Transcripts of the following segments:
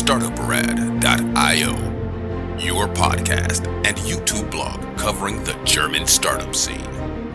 Startuprad.io, your podcast and YouTube blog covering the German startup scene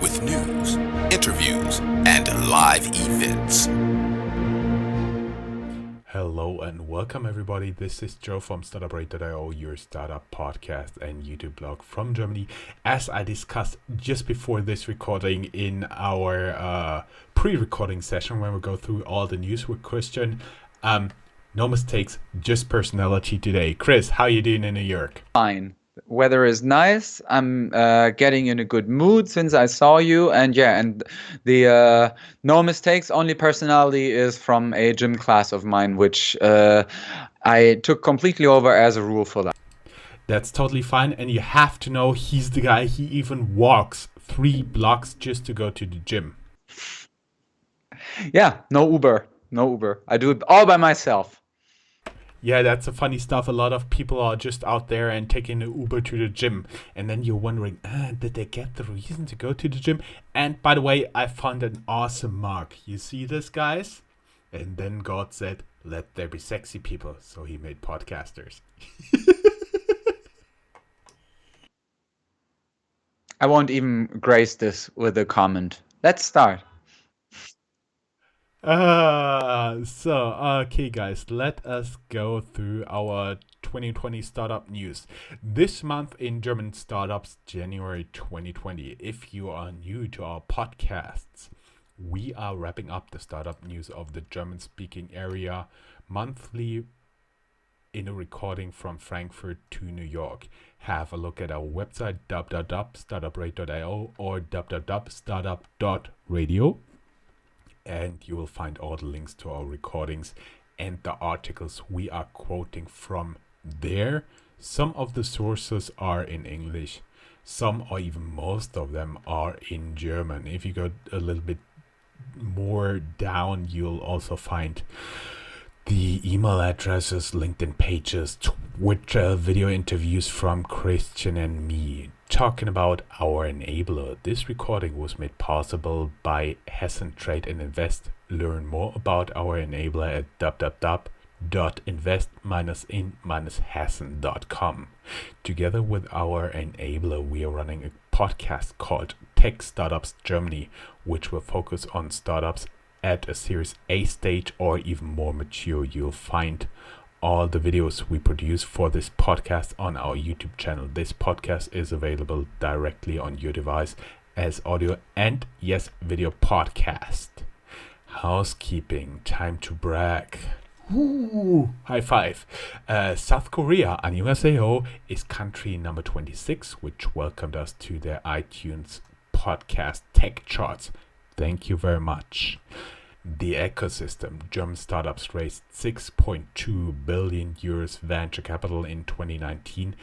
with news, interviews, and live events. Hello and welcome everybody. This is Joe from Startuprad.io, your startup podcast and YouTube blog from Germany. As I discussed just before this recording in our pre-recording session when we go through all the news with Christian, no mistakes, just personality today. Chris, how you doing in New York? Fine. Weather is nice. I'm getting in a good mood since I saw you, and the no mistakes, only personality is from a gym class of mine, which I took completely over as a rule for that. That's totally fine, and you have to know he's the guy. He even walks 3 blocks just to go to the gym. Yeah, no Uber. I do it all by myself. Yeah, that's the funny stuff. A lot of people are just out there and taking an Uber to the gym. And then you're wondering, did they get the reason to go to the gym? And by the way, I found an awesome mark. You see this, guys? And then God said, let there be sexy people. So he made podcasters. I won't even grace this with a comment. Let's start. Okay guys, let us go through our 2020 startup news. This month in German startups, January 2020. If you are new to our podcasts, we are wrapping up the startup news of the German speaking area monthly in a recording from Frankfurt to New York. Have a look at our website www.startuprad.io or www.startup.radio. And you will find all the links to our recordings and the articles we are quoting from there. Some of the sources are in English. Some, or even most of them, are in German. If you go a little bit more down, you'll also find the email addresses, LinkedIn pages, Twitter, video interviews from Christian and me. Talking about our enabler, this recording was made possible by Hessen Trade and Invest. Learn more about our enabler at www.invest-in-hessen.com. Together with our enabler, we are running a podcast called Tech Startups Germany, which will focus on startups at a Series A stage or even more mature. You'll find all the videos we produce for this podcast on our YouTube channel. This podcast is available directly on your device as audio and, yes, video podcast. Housekeeping, time to brag. Ooh, high five. South Korea, 안녕하세요, is country number 26, which welcomed us to their iTunes podcast tech charts. Thank you very much. The ecosystem. German startups raised 6.2 billion euros venture capital in 2019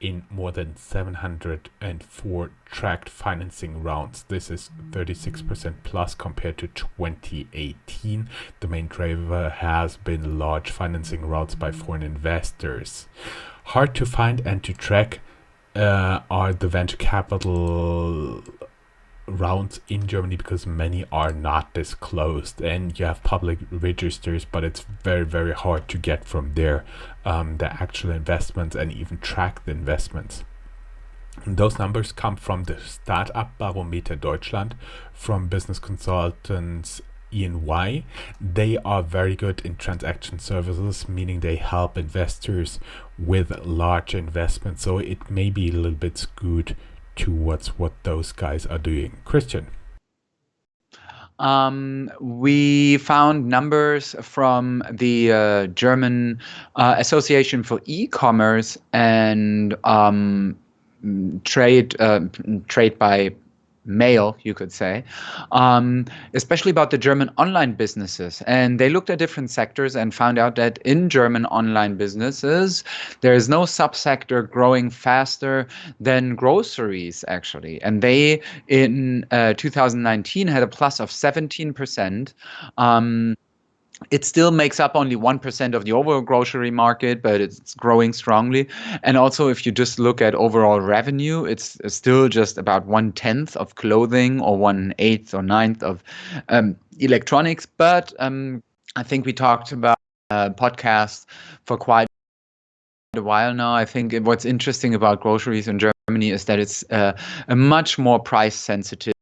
in more than 704 tracked financing rounds. This is 36% plus compared to 2018. The main driver has been large financing rounds by foreign investors. Hard to find and to track are the venture capital rounds in Germany because many are not disclosed, and you have public registers, but it's very, very hard to get from there the actual investments and even track the investments. And those numbers come from the Startup Barometer Deutschland from business consultants E&Y. They are very good in transaction services, meaning they help investors with large investments, so it may be a little bit skewed towards what those guys are doing. Christian. We found numbers from the German Association for E-commerce and trade by mail, you could say, especially about the German online businesses. And they looked at different sectors and found out that in German online businesses, there is no subsector growing faster than groceries, actually. And they, in 2019, had a plus of 17%. It still makes up only 1% of the overall grocery market, but it's growing strongly. And also, if you just look at overall revenue, it's still just about 1/10 of clothing or 1/8 or 9th of electronics. But I think we talked about podcast for quite a while now. I think what's interesting about groceries in Germany is that it's a much more price sensitive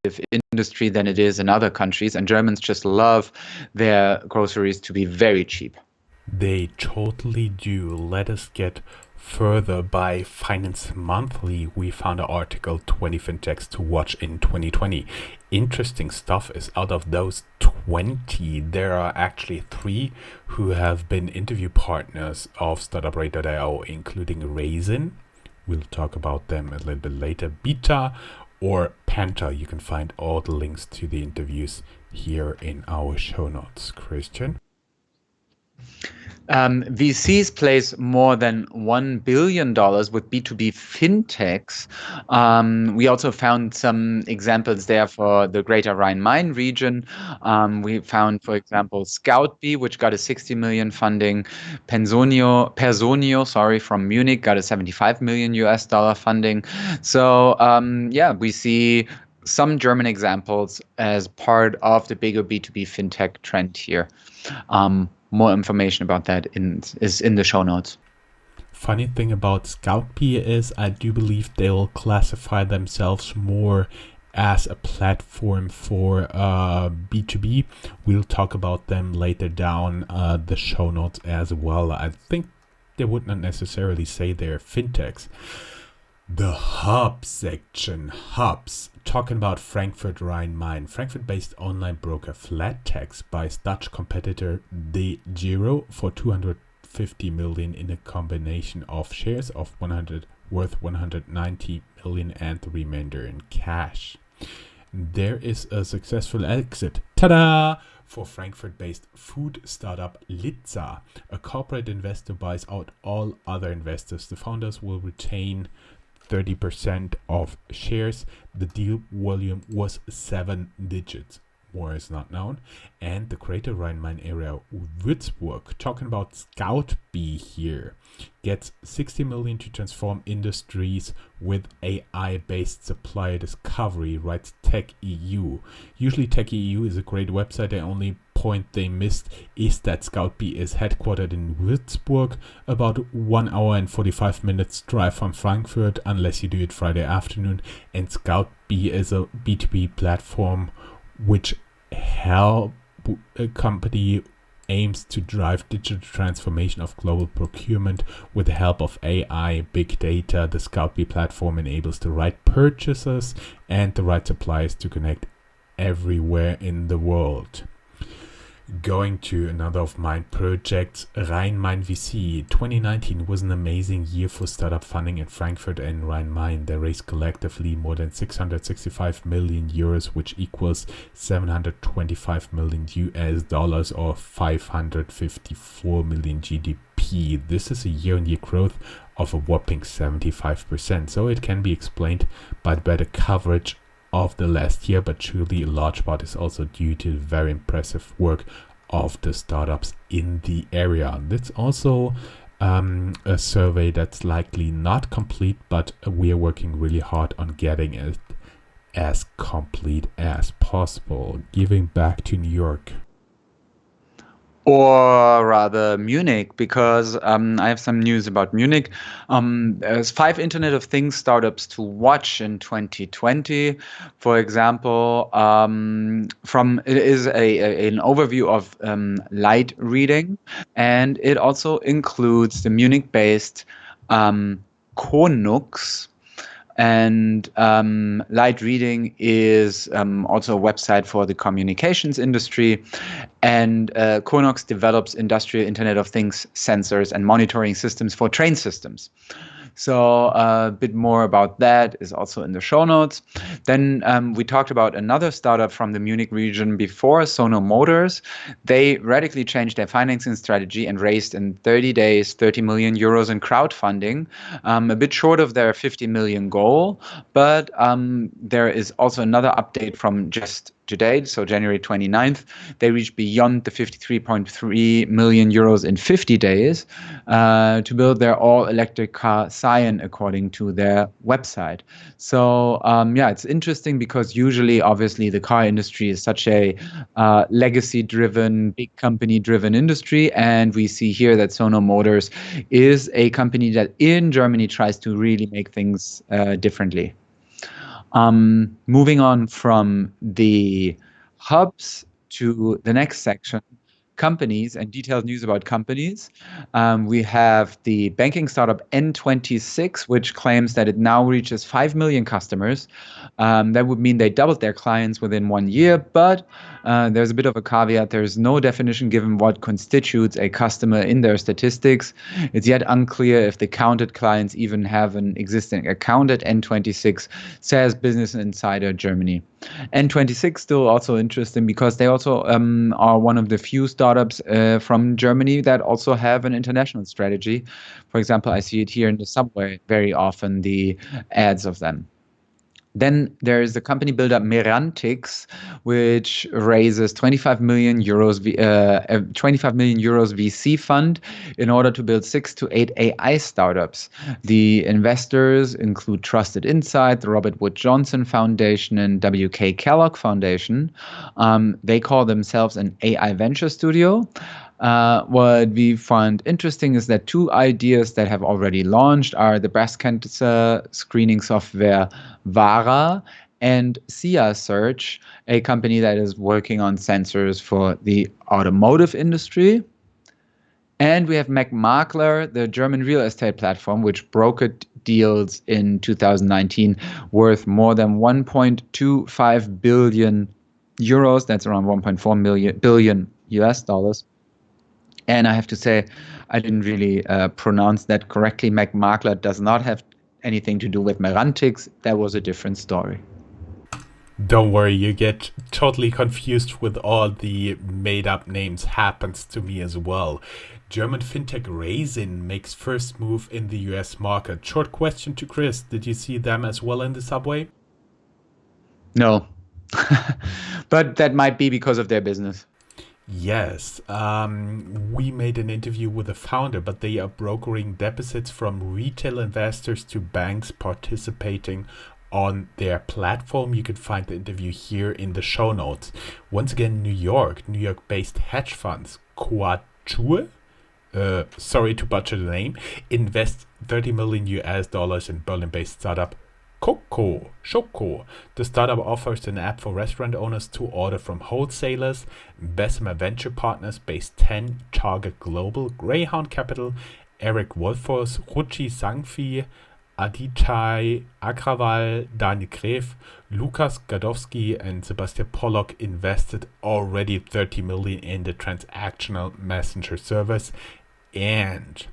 industry than it is in other countries, and Germans just love their groceries to be very cheap. They totally do. Let us get further. By Finance Monthly, we found an article 20 fintechs to watch in 2020. Interesting stuff is out of those 20, there are actually 3 who have been interview partners of Startuprad.io, including Raisin. We'll talk about them a little bit later. Beta or Panther. You can find all the links to the interviews here in our show notes. Christian? VCs place more than $1 billion with B2B fintechs. We also found some examples there for the Greater Rhine-Main region. We found, for example, Scoutbee, which got a 60 million funding. Personio, sorry, from Munich got a 75 million US dollar funding. So we see some German examples as part of the bigger B2B fintech trend here. More information about that is in the show notes. Funny thing about Scoutbee is I do believe they'll classify themselves more as a platform for B2B. We'll talk about them later down the show notes as well. I think they would not necessarily say they're fintechs. The hub section. Hubs. Talking about Frankfurt Rhine-Main. Frankfurt-based online broker Flatex buys Dutch competitor De Giro for 250 million in a combination of shares of worth 190 million and the remainder in cash. There is a successful exit. Ta-da! For Frankfurt-based food startup Litza. A corporate investor buys out all other investors. The founders will retain 30% of shares. The deal volume was 7 digits. More is not known. And the Greater Rhine-Main area, Würzburg, talking about Scoutbee here, gets 60 million to transform industries with AI-based supplier discovery, writes Tech EU. Usually Tech EU is a great website. The only point they missed is that Scoutbee is headquartered in Würzburg, about 1 hour and 45 minutes drive from Frankfurt, unless you do it Friday afternoon. And Scoutbee is a B2B platform which help a company aims to drive digital transformation of global procurement with the help of AI, big data. The Scoutbee platform enables the right purchasers and the right suppliers to connect everywhere in the world. Going to another of my projects, Rhein-Main VC. 2019 was an amazing year for startup funding in Frankfurt and Rhein-Main. They raised collectively more than 665 million euros, which equals 725 million US dollars or 554 million GDP. This is a year-on-year growth of a whopping 75%. So it can be explained by the better coverage of the last year, but surely a large part is also due to the very impressive work of the startups in the area. That's also a survey that's likely not complete, but we are working really hard on getting it as complete as possible. Giving back to New York. Or rather Munich, because I have some news about Munich. There's 5 Internet of Things startups to watch in 2020. For example, it is an overview of light reading, and it also includes the Munich-based Konux. And Light Reading is also a website for the communications industry. And Konux develops industrial Internet of Things sensors and monitoring systems for train systems. So a bit more about that is also in the show notes. Then we talked about another startup from the Munich region before, Sono Motors. They radically changed their financing strategy and raised in 30 days 30 million euros in crowdfunding, a bit short of their 50 million goal. But there is also another update from just today, so January 29th, they reached beyond the 53.3 million euros in 50 days to build their all-electric car Scion, according to their website. So yeah, it's interesting because usually, obviously, the car industry is such a legacy-driven, big company-driven industry, and we see here that Sono Motors is a company that in Germany tries to really make things differently. Moving on from the hubs to the next section, companies and detailed news about companies. We have the banking startup N26, which claims that it now reaches 5 million customers. That would mean they doubled their clients within 1 year, but there's a bit of a caveat. There's no definition given what constitutes a customer in their statistics. It's yet unclear if the counted clients even have an existing account at N26, says Business Insider Germany. N26 still also interesting because they also are one of the few startups from Germany that also have an international strategy. For example, I see it here in the subway very often, the ads of them. Then there is the company builder Merantix, which raises 25 million euros, 25 million euros VC fund in order to build 6 to 8 AI startups. The investors include Trusted Insight, the Robert Wood Johnson Foundation, and WK Kellogg Foundation. They call themselves an AI venture studio. What we find interesting is that 2 ideas that have already launched are the breast cancer screening software Vara and SIA Search, a company that is working on sensors for the automotive industry. And we have MacMakler, the German real estate platform, which brokered deals in 2019 worth more than 1.25 billion euros. That's around 1.4 billion US dollars. And I have to say, I didn't really pronounce that correctly. MacMakler does not have anything to do with Merantix. That was a different story. Don't worry, you get totally confused with all the made-up names. Happens to me as well. German fintech Raisin makes first move in the US market. Short question to Chris. Did you see them as well in the subway? No. But that might be because of their business. Yes, we made an interview with the founder, but they are brokering deposits from retail investors to banks participating on their platform. You can find the interview here in the show notes. Once again, New York-based hedge funds, Quature, sorry to butcher the name, invest 30 million US dollars in Berlin-based startup Schoko. The startup offers an app for restaurant owners to order from wholesalers. Bessemer Venture Partners, Base 10, Target Global, Greyhound Capital, Eric Wolfers, Ruchi Sangfi, Aditya Agrawal, Daniel Gref, Lukas Gadowski, and Sebastian Pollock invested already 30 million in the transactional messenger service. And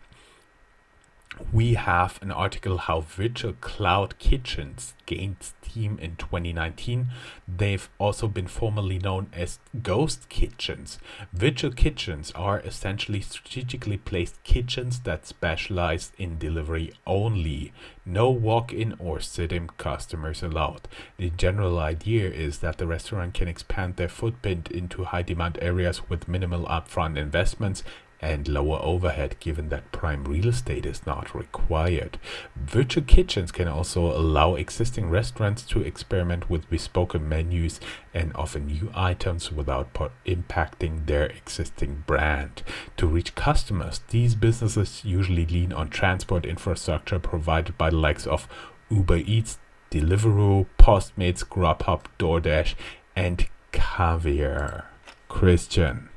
we have an article how virtual cloud kitchens gained steam in 2019. They've also been formerly known as ghost kitchens. Virtual kitchens are essentially strategically placed kitchens that specialize in delivery only. No walk-in or sit-in customers allowed. The general idea is that the restaurant can expand their footprint into high-demand areas with minimal upfront investments and lower overhead, given that prime real estate is not required. Virtual kitchens can also allow existing restaurants to experiment with bespoke menus and offer new items without impacting their existing brand. To reach customers, these businesses usually lean on transport infrastructure provided by the likes of Uber Eats, Deliveroo, Postmates, Grubhub, DoorDash, and Caviar. Christian.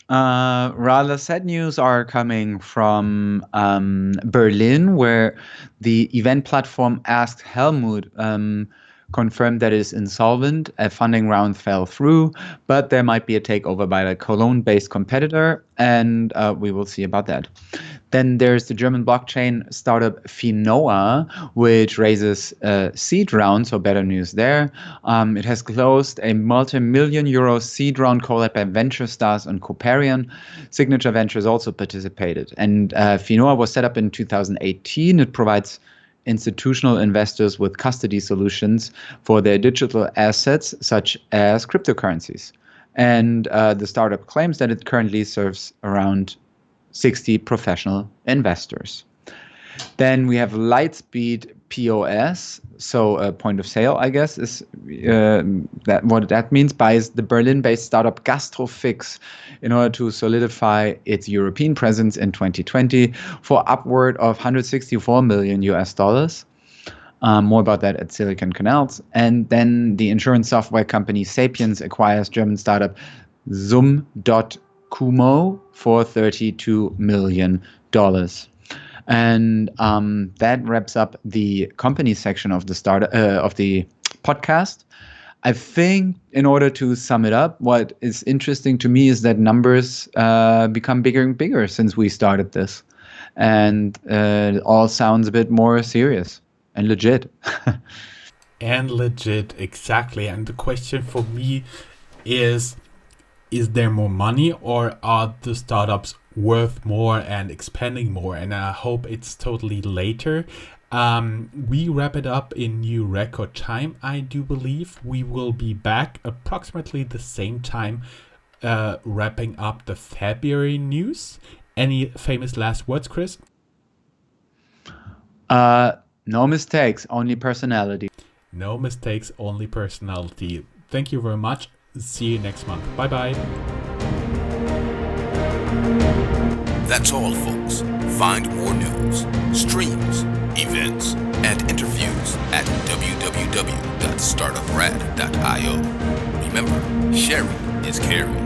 Rather sad news are coming from Berlin, where the event platform Ask Helmut confirmed that it is insolvent. A funding round fell through, but there might be a takeover by a Cologne-based competitor, and we will see about that. Then there's the German blockchain startup Finoa, which raises seed round, so better news there. It has closed a multi-million euro seed round called by Venture Stars and Coparion. Signature Ventures also participated. And Finoa was set up in 2018. It provides institutional investors with custody solutions for their digital assets, such as cryptocurrencies. And the startup claims that it currently serves around 60 professional investors. Then we have Lightspeed POS, so a point of sale, I guess, is that what that means, buys the Berlin-based startup Gastrofix in order to solidify its European presence in 2020 for upward of 164 million US dollars. More about that at Silicon Canals. And then the insurance software company Sapiens acquires German startup Zoom.Kumo for $32 million. And that wraps up the company section of the podcast. I think in order to sum it up, what is interesting to me is that numbers become bigger and bigger since we started this. And it all sounds a bit more serious and legit. And legit, exactly. And the question for me is there more money, or are the startups worth more and expanding more? And I hope it's totally later. We wrap it up in new record time. I do believe we will be back approximately the same time, wrapping up the February news. Any famous last words, Chris? No mistakes, only personality. No mistakes, only personality. Thank you very much. See you next month. Bye-bye. That's all, folks. Find more news, streams, events, and interviews at www.startuprad.io. Remember, sharing is caring.